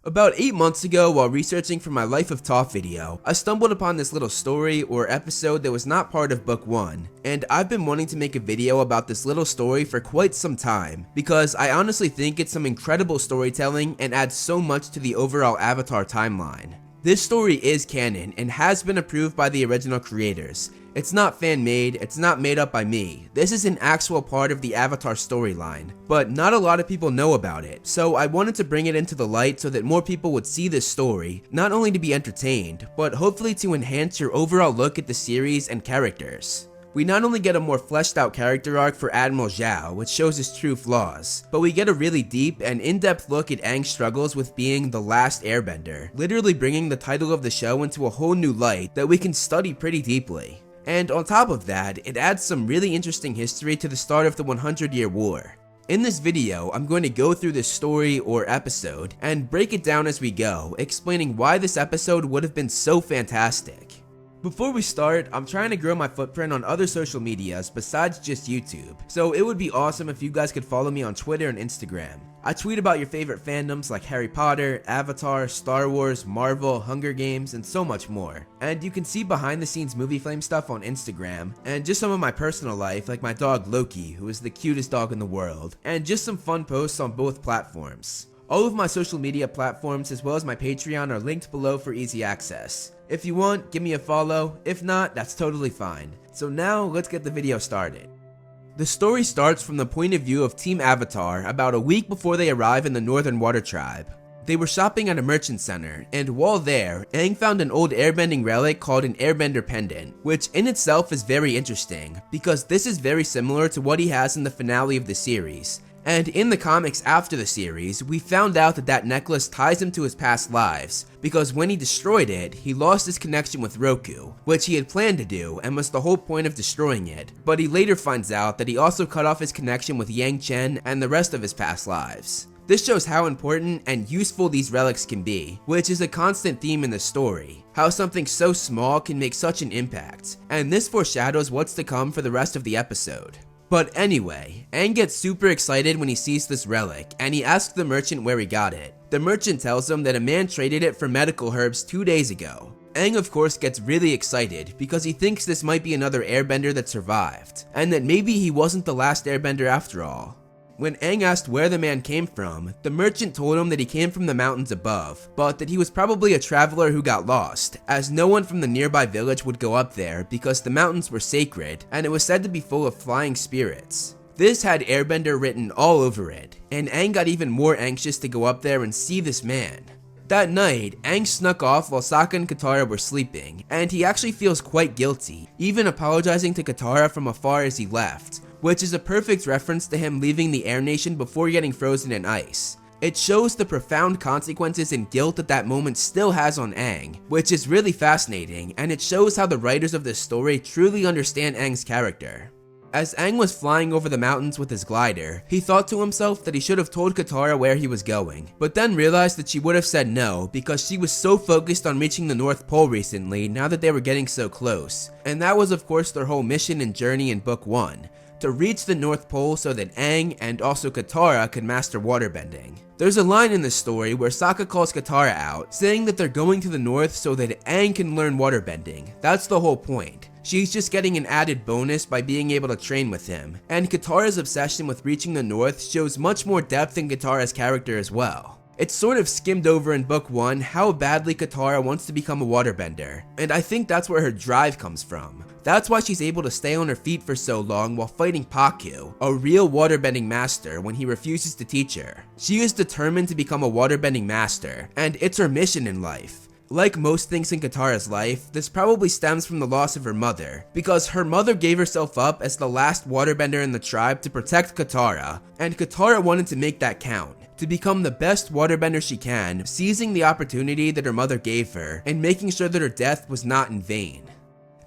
About 8 months ago, while researching for my Life of Toph video, I stumbled upon this little story or episode that was not part of book 1, and I've been wanting to make a video about this little story for quite some time, because I honestly think it's some incredible storytelling and adds so much to the overall Avatar timeline. This story is canon and has been approved by the original creators. It's not fan-made, it's not made up by me. This is an actual part of the Avatar storyline, but not a lot of people know about it, so I wanted to bring it into the light so that more people would see this story, not only to be entertained, but hopefully to enhance your overall look at the series and characters. We not only get a more fleshed out character arc for Admiral Zhao, which shows his true flaws, but we get a really deep and in-depth look at Aang's struggles with being the last airbender, literally bringing the title of the show into a whole new light that we can study pretty deeply. And on top of that, it adds some really interesting history to the start of the 100-Year War. In this video, I'm going to go through this story or episode and break it down as we go, explaining why this episode would have been so fantastic. Before we start, I'm trying to grow my footprint on other social medias besides just YouTube, so it would be awesome if you guys could follow me on Twitter and Instagram. I tweet about your favorite fandoms like Harry Potter, Avatar, Star Wars, Marvel, Hunger Games, and so much more. And you can see behind the scenes movie flame stuff on Instagram, and just some of my personal life like my dog Loki, who is the cutest dog in the world, and just some fun posts on both platforms. All of my social media platforms as well as my Patreon are linked below for easy access. If you want, give me a follow. If not, that's totally fine. So now, let's get the video started. The story starts from the point of view of Team Avatar about a week before they arrive in the Northern Water Tribe. They were shopping at a merchant center, and while there, Aang found an old airbending relic called an airbender pendant, which in itself is very interesting, because this is very similar to what he has in the finale of the series. And in the comics after the series, we found out that that necklace ties him to his past lives, because when he destroyed it, he lost his connection with Roku, which he had planned to do and was the whole point of destroying it, but he later finds out that he also cut off his connection with Yang Chen and the rest of his past lives. This shows how important and useful these relics can be, which is a constant theme in the story, how something so small can make such an impact, and this foreshadows what's to come for the rest of the episode. But anyway, Aang gets super excited when he sees this relic, and he asks the merchant where he got it. The merchant tells him that a man traded it for medical herbs 2 days ago. Aang of course gets really excited because he thinks this might be another airbender that survived, and that maybe he wasn't the last airbender after all. When Aang asked where the man came from, the merchant told him that he came from the mountains above, but that he was probably a traveler who got lost, as no one from the nearby village would go up there because the mountains were sacred and it was said to be full of flying spirits. This had airbender written all over it, and Aang got even more anxious to go up there and see this man. That night, Aang snuck off while Sokka and Katara were sleeping, and he actually feels quite guilty, even apologizing to Katara from afar as he left, which is a perfect reference to him leaving the Air Nation before getting frozen in ice. It shows the profound consequences and guilt that that moment still has on Aang, which is really fascinating, and it shows how the writers of this story truly understand Aang's character. As Aang was flying over the mountains with his glider, he thought to himself that he should have told Katara where he was going, but then realized that she would have said no because she was so focused on reaching the North Pole recently now that they were getting so close, and that was of course their whole mission and journey in book 1. To reach the North Pole so that Aang and also Katara could master waterbending. There's a line in this story where Sokka calls Katara out, saying that they're going to the north so that Aang can learn waterbending. That's the whole point. She's just getting an added bonus by being able to train with him, and Katara's obsession with reaching the north shows much more depth in Katara's character as well. It's sort of skimmed over in book 1 how badly Katara wants to become a waterbender, and I think that's where her drive comes from. That's why she's able to stay on her feet for so long while fighting Pakku, a real waterbending master, when he refuses to teach her. She is determined to become a waterbending master, and it's her mission in life. Like most things in Katara's life, this probably stems from the loss of her mother, because her mother gave herself up as the last waterbender in the tribe to protect Katara, and Katara wanted to make that count, to become the best waterbender she can, seizing the opportunity that her mother gave her, and making sure that her death was not in vain.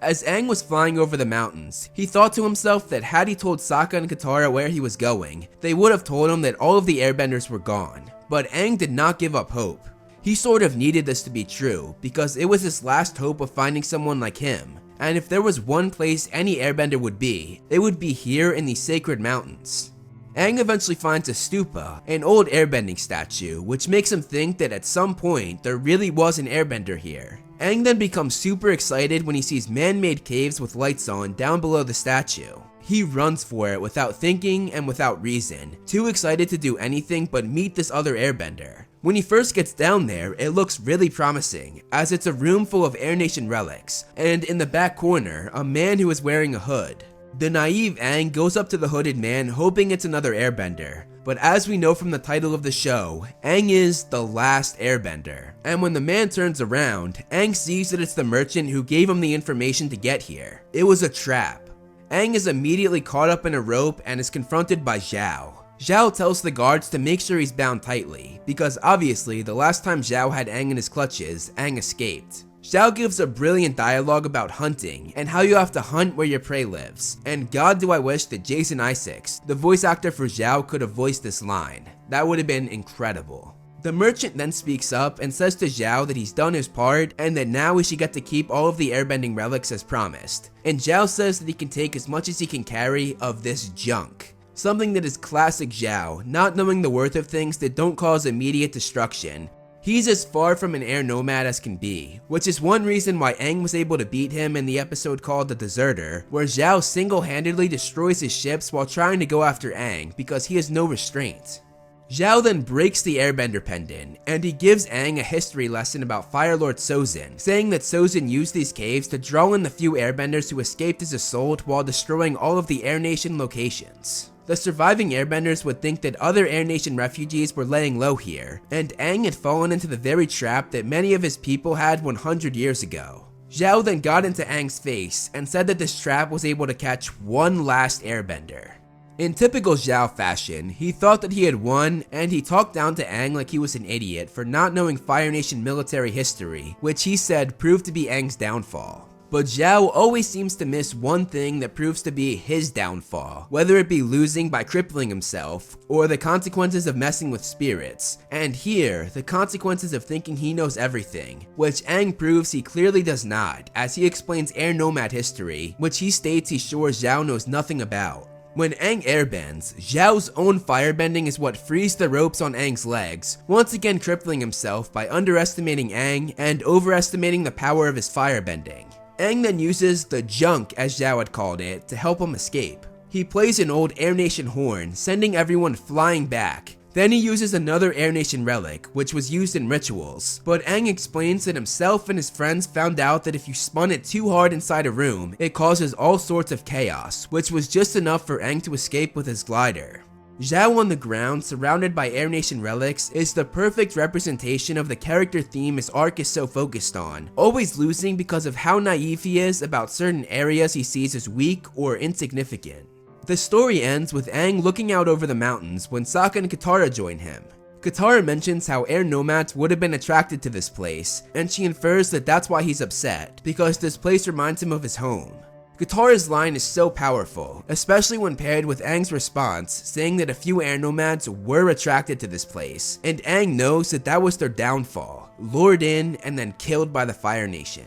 As Aang was flying over the mountains, he thought to himself that had he told Sokka and Katara where he was going, they would have told him that all of the airbenders were gone. But Aang did not give up hope. He sort of needed this to be true, because it was his last hope of finding someone like him, and if there was one place any airbender would be, it would be here in these sacred mountains. Aang eventually finds a stupa, an old airbending statue, which makes him think that at some point there really was an airbender here. Aang then becomes super excited when he sees man-made caves with lights on down below the statue. He runs for it without thinking and without reason, too excited to do anything but meet this other airbender. When he first gets down there, it looks really promising, as it's a room full of Air Nation relics, and in the back corner, a man who is wearing a hood. The naive Aang goes up to the hooded man hoping it's another airbender, but as we know from the title of the show, Aang is the last airbender. And when the man turns around, Aang sees that it's the merchant who gave him the information to get here. It was a trap. Aang is immediately caught up in a rope and is confronted by Zhao. Zhao tells the guards to make sure he's bound tightly, because obviously the last time Zhao had Aang in his clutches, Aang escaped. Zhao gives a brilliant dialogue about hunting and how you have to hunt where your prey lives, and god do I wish that Jason Isaacs, the voice actor for Zhao, could have voiced this line. That would have been incredible. The merchant then speaks up and says to Zhao that he's done his part and that now he should get to keep all of the airbending relics as promised, and Zhao says that he can take as much as he can carry of this junk. Something that is classic Zhao, not knowing the worth of things that don't cause immediate destruction. He's as far from an air nomad as can be, which is one reason why Aang was able to beat him in the episode called The Deserter, where Zhao single-handedly destroys his ships while trying to go after Aang because he has no restraint. Zhao then breaks the airbender pendant, and he gives Aang a history lesson about Fire Lord Sozin, saying that Sozin used these caves to draw in the few airbenders who escaped his assault while destroying all of the Air Nation locations. The surviving airbenders would think that other Air Nation refugees were laying low here, and Aang had fallen into the very trap that many of his people had 100 years ago. Zhao then got into Aang's face and said that this trap was able to catch one last airbender. In typical Zhao fashion, he thought that he had won, and he talked down to Aang like he was an idiot for not knowing Fire Nation military history, which he said proved to be Aang's downfall. But Zhao always seems to miss one thing that proves to be his downfall, whether it be losing by crippling himself, or the consequences of messing with spirits, and here, the consequences of thinking he knows everything, which Aang proves he clearly does not, as he explains Air Nomad history, which he states he's sure Zhao knows nothing about. When Aang airbends, Zhao's own firebending is what frees the ropes on Aang's legs, once again crippling himself by underestimating Aang and overestimating the power of his firebending. Aang then uses the junk, as Zhao had called it, to help him escape. He plays an old Air Nation horn, sending everyone flying back. Then he uses another Air Nation relic, which was used in rituals, but Aang explains that himself and his friends found out that if you spun it too hard inside a room, it causes all sorts of chaos, which was just enough for Aang to escape with his glider. Zhao on the ground, surrounded by Air Nation relics, is the perfect representation of the character theme his arc is so focused on, always losing because of how naive he is about certain areas he sees as weak or insignificant. The story ends with Aang looking out over the mountains when Sokka and Katara join him. Katara mentions how air nomads would have been attracted to this place, and she infers that that's why he's upset, because this place reminds him of his home. Katara's line is so powerful, especially when paired with Aang's response saying that a few air nomads were attracted to this place, and Aang knows that that was their downfall, lured in and then killed by the Fire Nation.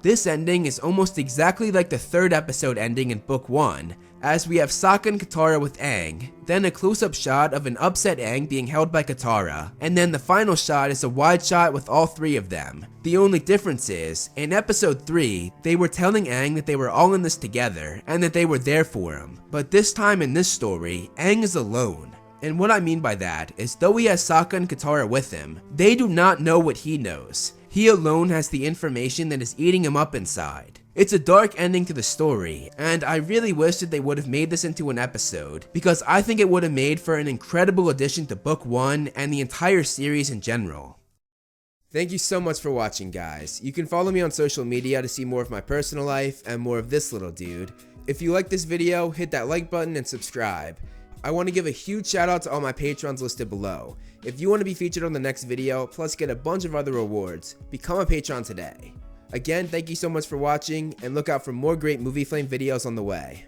This ending is almost exactly like the third episode ending in Book 1, as we have Sokka and Katara with Aang, then a close-up shot of an upset Aang being held by Katara, and then the final shot is a wide shot with all three of them. The only difference is, in episode 3, they were telling Aang that they were all in this together, and that they were there for him, but this time in this story, Aang is alone. And what I mean by that is though he has Sokka and Katara with him, they do not know what he knows. He alone has the information that is eating him up inside. It's a dark ending to the story, and I really wish that they would have made this into an episode, because I think it would have made for an incredible addition to Book 1 and the entire series in general. Thank you so much for watching, guys. You can follow me on social media to see more of my personal life and more of this little dude. If you like this video, hit that like button and subscribe. I want to give a huge shout out to all my patrons listed below. If you want to be featured on the next video, plus get a bunch of other rewards, become a patron today. Again, thank you so much for watching, and look out for more great Movie Flame videos on the way.